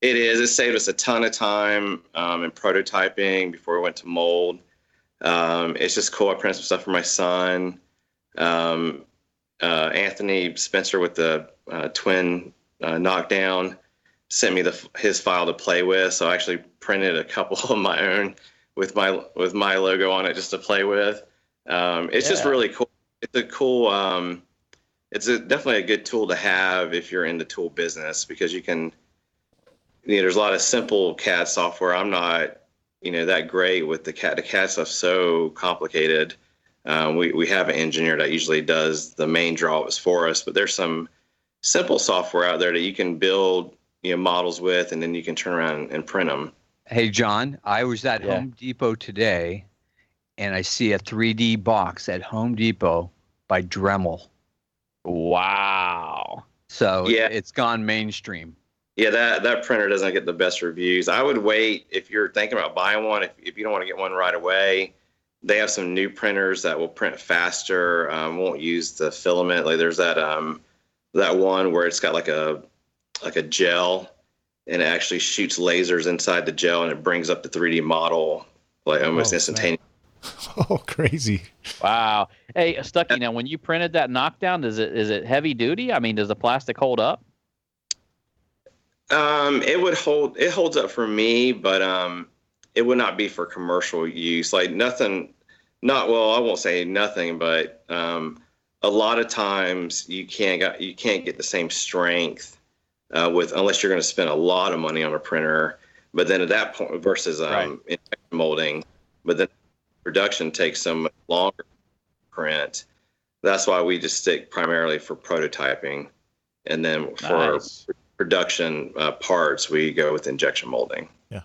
It is. It saved us a ton of time in prototyping before we went to mold. It's just cool. I printed some stuff for my son. Anthony Spencer with the twin knockdown sent me his file to play with. So I actually printed a couple of my own with my logo on it just to play with. It's just really cool. It's a cool. It's definitely a good tool to have if you're in the tool business, because you can there's a lot of simple CAD software. I'm not, that great with the CAD. The CAD stuff's so complicated. We have an engineer that usually does the main drawings for us, but there's some simple software out there that you can build, models with, and then you can turn around and print them. Hey, John, I was at Home Depot today, and I see a 3D box at Home Depot by Dremel. Wow. So it's gone mainstream. Yeah, that printer doesn't get the best reviews. I would wait if you're thinking about buying one. If you don't want to get one right away, they have some new printers that will print faster. Won't use the filament. Like there's that one where it's got like a gel, and it actually shoots lasers inside the gel, and it brings up the 3D model like almost instantaneously. Oh, crazy! Wow. Hey, Stuckey, now when you printed that knockdown, is it heavy duty? I mean, does the plastic hold up? It holds up for me, but it would not be for commercial use. Like I won't say nothing, but a lot of times you can't get the same strength unless you're going to spend a lot of money on a printer. But then at that point versus injection molding, but then production takes so much longer to print. That's why we just stick primarily for prototyping, and then for production parts we go with injection molding. Yeah.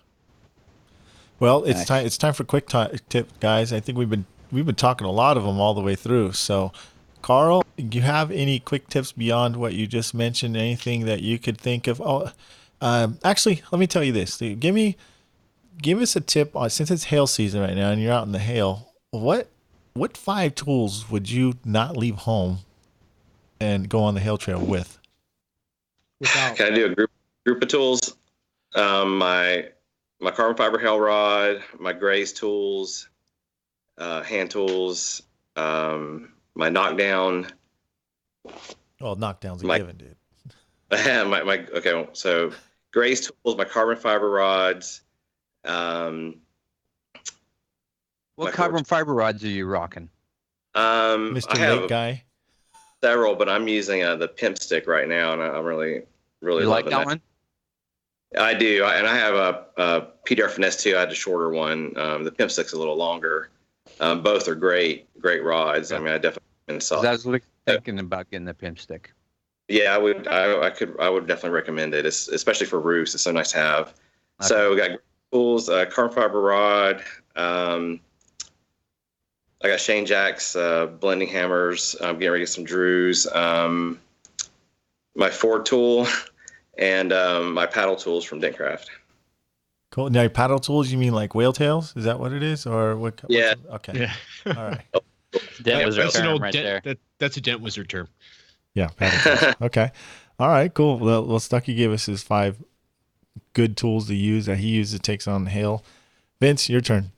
Well, it's time for quick tip, guys. I think we've been talking a lot of them all the way through. So, Carl, do you have any quick tips beyond what you just mentioned? Anything that you could think of? Actually, let me tell you this. Give us a tip on, since it's hail season right now and you're out in the hail. What 5 tools would you not leave home and go on the hail trail with? Can I do a group of tools? My carbon fiber hail rod, my graze tools, hand tools, my knockdown. Oh, knockdown's a given, dude. Okay, so graze tools, my carbon fiber rods. What carbon fiber rods are you rocking? Mr. Lake guy. Several, but I'm using the pimp stick right now, and I'm really you loving like that one. I do, and I have a PDR Finesse 2. I had a shorter one. The pimp stick's a little longer. Both are great rods. Yeah. I mean, I definitely install. I was thinking about getting the pimp stick. Yeah, I would definitely recommend it, especially for roofs. It's so nice to have. Okay. So we got tools, carbon fiber rod. I got Shane Jack's blending hammers. I'm getting ready to get some Drews. My Ford tool, and my paddle tools from Dentcraft. Cool. Now, paddle tools, you mean like whale tails? Is that what it is, or what? Yeah. Okay. Yeah. All right. Dent wizard term right there. That's a dent wizard term. Yeah. Paddle tools. Okay. All right. Cool. Well, Stuckey gave us his 5 good tools to use that he uses, takes on hail. Vince, your turn.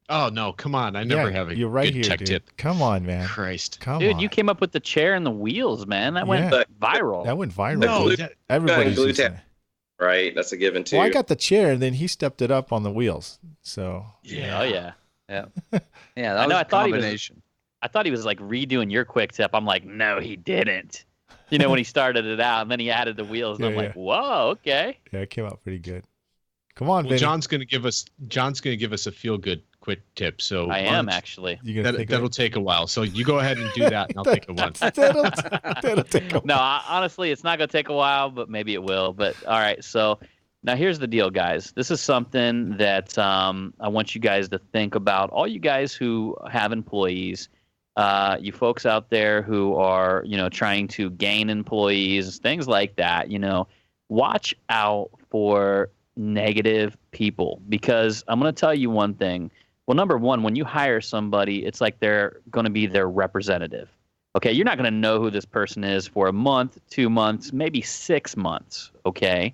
Oh no! Come on! I never have a you're right good here, tech dude. tip. Come on, man. Christ! Come on. Dude, you came up with the chair and the wheels, man. That went viral. That went viral. No, everybody's glue using tap. Right, that's a given too. Well, I got the chair, and then he stepped it up on the wheels. So yeah, yeah. That was a combination. I thought he was like redoing your quick tip. I'm like, no, he didn't. When he started it out, and then he added the wheels, and I'm like, whoa, okay. Yeah, it came out pretty good. Come on, Vinny. John's going to give us a feel good quick tip. So I am actually. That'll take a while. So you go ahead and do that, and I'll take a one. That'll take a while. No, honestly, it's not going to take a while, but maybe it will. But all right, so now here's the deal, guys. This is something that I want you guys to think about. All you guys who have employees, you folks out there who are, trying to gain employees, things like that, watch out for negative people, because I'm going to tell you one thing. Well, number one, when you hire somebody, it's like they're going to be their representative. Okay, you're not going to know who this person is for a month, 2 months, maybe 6 months. Okay,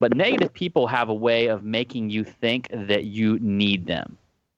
but negative people have a way of making you think that you need them.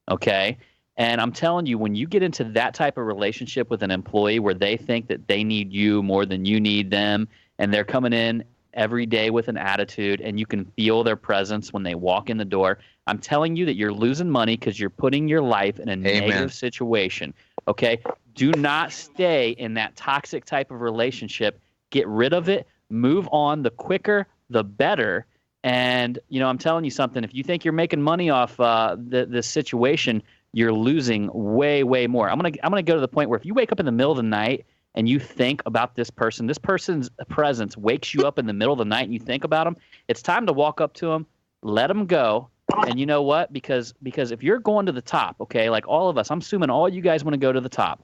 Okay, and I'm telling you, when you get into that type of relationship with an employee where they think that they need you more than you need them, and they're coming in every day with an attitude, and you can feel their presence when they walk in the door, I'm telling you that you're losing money because you're putting your life in a negative situation. Okay? Do not stay in that toxic type of relationship. Get rid of it. Move on. The quicker, the better. And I'm telling you something. If you think you're making money off this situation, you're losing way, way more. I'm gonna go to the point where if you wake up in the middle of the night and you think about this person's presence wakes you up in the middle of the night and you think about them, it's time to walk up to them, let them go. And you know what? Because if you're going to the top, okay, like all of us, I'm assuming all you guys want to go to the top.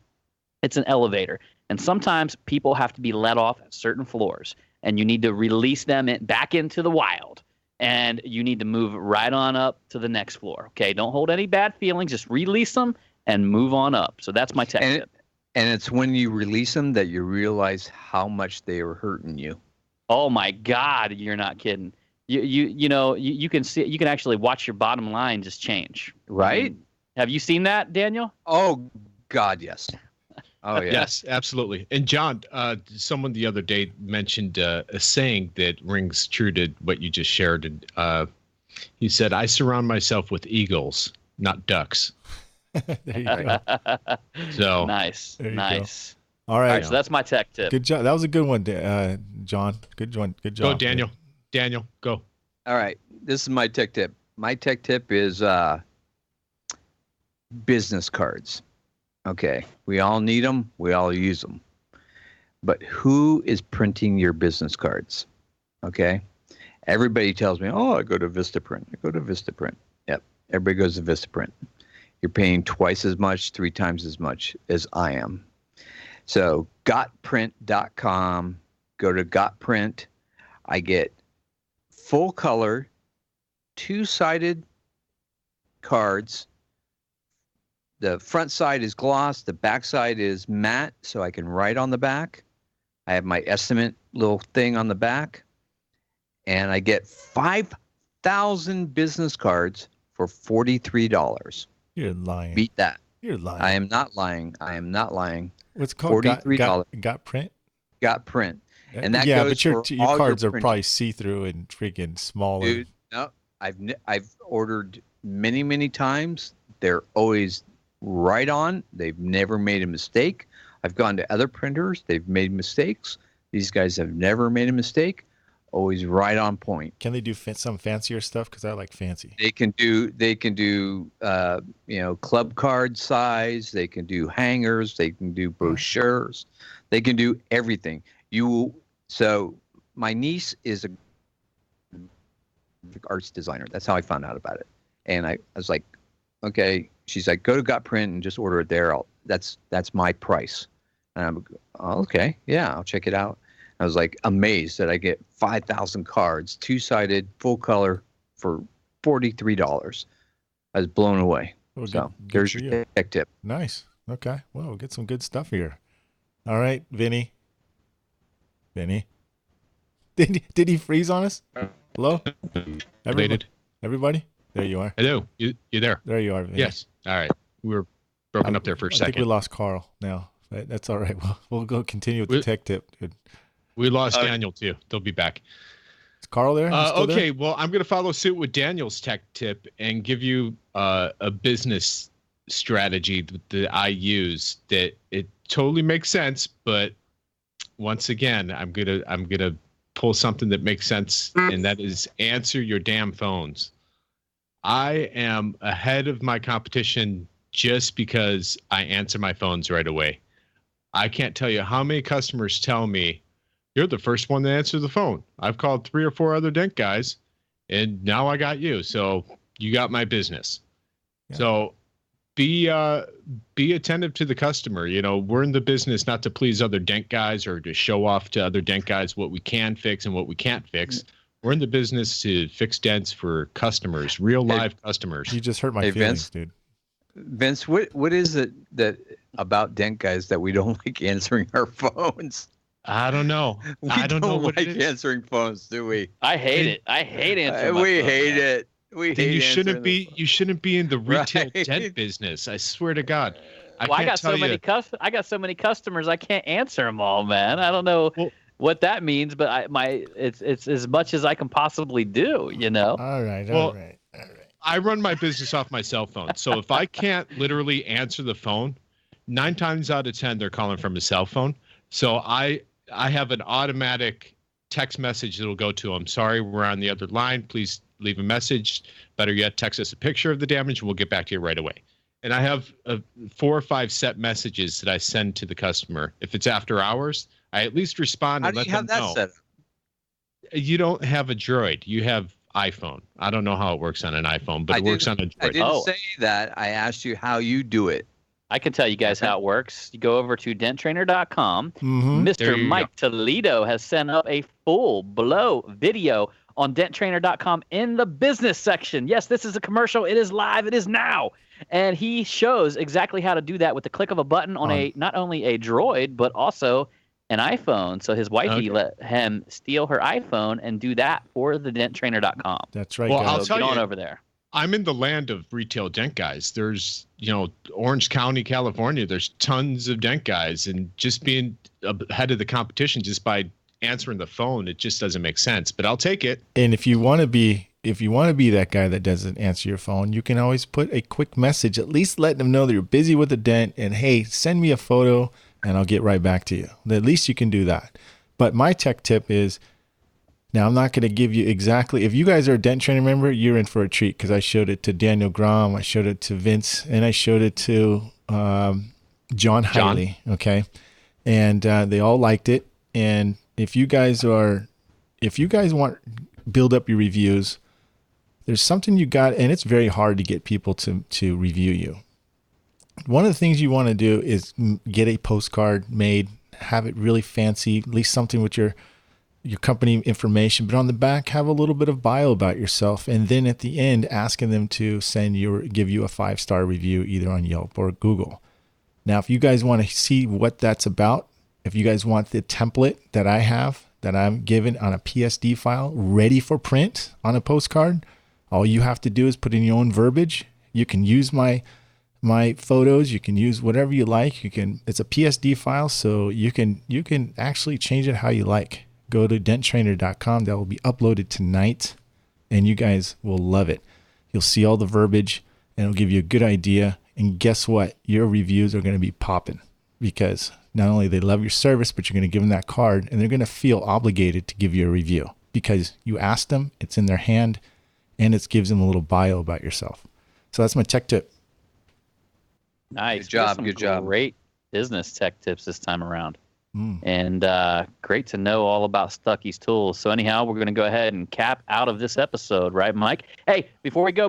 It's an elevator. And sometimes people have to be let off at certain floors, and you need to release them back into the wild. And you need to move right on up to the next floor. Okay, don't hold any bad feelings. Just release them and move on up. So that's my tech tip. And it's when you release them that you realize how much they are hurting you. Oh my God, you're not kidding. You can see, you can actually watch your bottom line just change. Right? Have you seen that, Daniel? Oh God, yes. Oh yeah. Yes, absolutely. And John, someone the other day mentioned a saying that rings true to what you just shared. And he said, "I surround myself with eagles, not ducks." There you go. So nice. There you Nice. go. All right. So that's my tech tip. Good job. That was a good one, John. Good one. Good job. go, Daniel. Daniel, go. All right. This is my tech tip. My tech tip is business cards. Okay. We all need them. We all use them. But who is printing your business cards? Okay. Everybody tells me, oh, I go to Vistaprint. I go to Vistaprint. Yep. Everybody goes to Vistaprint. You're paying twice as much, 3 times as much as I am. So gotprint.com, go to gotprint. I get full color, 2-sided cards. The front side is gloss. The back side is matte, so I can write on the back. I have my estimate little thing on the back. And I get 5,000 business cards for $43. You're lying. Beat that. You're lying. I am not lying. I am not lying. What's it called? $43. Got print? Got print. And that yeah, goes but your for all cards your are probably see-through and freaking smaller. Dude, no, I've ordered many times. They're always right on. They've never made a mistake. I've gone to other printers. They've made mistakes. These guys have never made a mistake. Always right on point. Can they do some fancier stuff? Because I like fancy. They can do club card size. They can do hangers. They can do brochures. They can do everything. So my niece is a arts designer. That's how I found out about it. And I was like, okay. She's like, go to GotPrint and just order it there. That's my price. And I'm okay. Yeah, I'll check it out. I was like amazed that I get 5,000 cards, 2-sided, full color for $43. I was blown away. Well, so good there's for your you. tech tip. Nice. Okay. Well, we'll get some good stuff here. All right, Vinny. Vinny. Did he freeze on us? Hello? Everybody? There you are. Hello. You there? There you are, Vinny. Yes. All right. We were broken up there for a I second. think we lost Carl now. That's all right. We'll go continue with the tech tip. Dude. We lost Daniel too. They'll be back. Is Carl there? Okay. Well, I'm going to follow suit with Daniel's tech tip and give you a business strategy that I use that it totally makes sense. But once again, I'm gonna pull something that makes sense, and that is answer your damn phones. I am ahead of my competition just because I answer my phones right away. I can't tell you how many customers tell me, you're the first one to answer the phone. I've called 3 or 4 other dent guys, and now I got you. So you got my business. Yeah. So be attentive to the customer. You know, we're in the business not to please other dent guys or to show off to other dent guys what we can fix and what we can't fix. We're in the business to fix dents for customers, real live customers. You just hurt my feelings, dude. Vince, what is it that about dent guys that we don't like answering our phones? I don't know. I don't know what like it is. Answering phones, do we? I hate it. I hate answering my we phone, hate man. it. We hate you shouldn't be. You shouldn't be in the retail Right. dent business. I swear to God. I got so many customers. I can't answer them all, man. I don't know what that means, but it's as much as I can possibly do. You know. All right. I run my business off my cell phone. So if I can't literally answer the phone, 9 times out of 10 they're calling from a cell phone. So I have an automatic text message that'll go to them. Sorry, we're on the other line. Please leave a message. Better yet, text us a picture of the damage, and we'll get back to you right away. And I have 4 or 5 set messages that I send to the customer. If it's after hours, I at least respond and let them know. How do you have that set up? You don't have a Droid. You have iPhone. I don't know how it works on an iPhone, but it works on a Droid. I didn't say that. I asked you how you do it. I can tell you guys how it works. You go over to denttrainer.com. Mm-hmm. Mr. Mike Toledo has sent up a full blow video on denttrainer.com in the business section. Yes, this is a commercial. It is live. It is now. And he shows exactly how to do that with the click of a button on not only a Droid, but also an iPhone. So his wifey let him steal her iPhone and do that for the denttrainer.com. That's right. Well, guys. I'll tell get on you, over there. I'm in the land of retail dent guys. There's, Orange County, California, there's tons of dent guys, and just being ahead of the competition just by answering the phone, it just doesn't make sense, but I'll take it. And if you want to be that guy that doesn't answer your phone, you can always put a quick message, at least letting them know that you're busy with a dent, and hey, send me a photo and I'll get right back to you. At least you can do that. But my tech tip is, now I'm not going to give you exactly, if you guys are a Dent Trainer member, you're in for a treat, because I showed it to Daniel Grom, I showed it to Vince, and I showed it to John Hiley. Okay. And they all liked it. And if you guys want build up your reviews, there's something you got, and it's very hard to get people to review you. One of the things you want to do is get a postcard made, have it really fancy, at least something with your company information, but on the back, have a little bit of bio about yourself. And then at the end, asking them to give you a 5-star review, either on Yelp or Google. Now, if you guys want to see what that's about, if you guys want the template that I have, that I'm given on a PSD file, ready for print on a postcard, all you have to do is put in your own verbiage. You can use my photos, you can use whatever you like. It's a PSD file, so you can actually change it how you like. Go to denttrainer.com. That will be uploaded tonight, and you guys will love it. You'll see all the verbiage, and it'll give you a good idea. And guess what? Your reviews are going to be popping, because not only they love your service, but you're going to give them that card, and they're going to feel obligated to give you a review because you asked them, it's in their hand, and it gives them a little bio about yourself. So that's my tech tip. Nice. Good job. Great business tech tips this time around. And great to know all about Stuckey's tools. So anyhow, we're going to go ahead and cap out of this episode, right, Mike? Hey, before we go,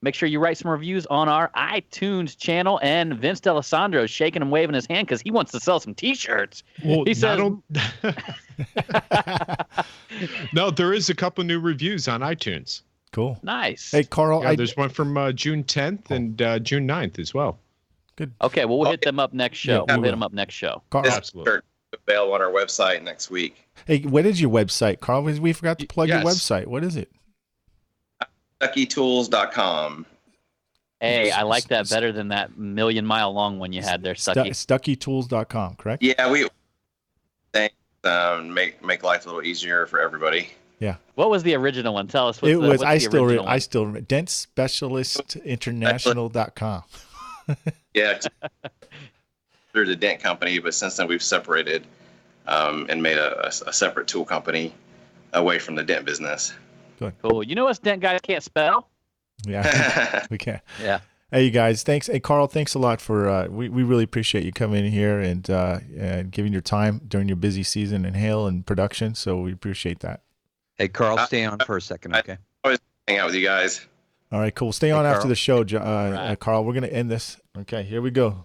make sure you write some reviews on our iTunes channel. And Vince D'Alessandro is shaking and waving his hand because he wants to sell some T-shirts. Well, he says, no, there is a couple new reviews on iTunes. Cool. Nice. Hey, Carl. Yeah, there's one from June 10th and June 9th as well. Good. Okay, well, we'll hit them up next show. Yeah, we'll hit them up next show. Carl, This absolutely. shirt available on our website next week. Hey, what is your website, Carl? We forgot to plug your website. What is it? StuckeyTools.com. Hey, I like that better than that million-mile long one you had there, Stuckey. StuckeyTools.com, correct? Yeah, we make life a little easier for everybody. Yeah. What was the original one? Tell us. I still DentSpecialistInternational.com. Yeah, they're the dent company, but since then we've separated and made a separate tool company away from the dent business. Good. Cool. You know us dent guys can't spell? Yeah, we can. Yeah. Hey, you guys, thanks. Hey, Carl, thanks a lot for, we really appreciate you coming in here and giving your time during your busy season in hail and production. So we appreciate that. Hey, Carl, stay on for a second, okay? I always hang out with you guys. All right, cool. Stay on after Carl. the show, Right. Carl. We're going to end this. Okay, here we go.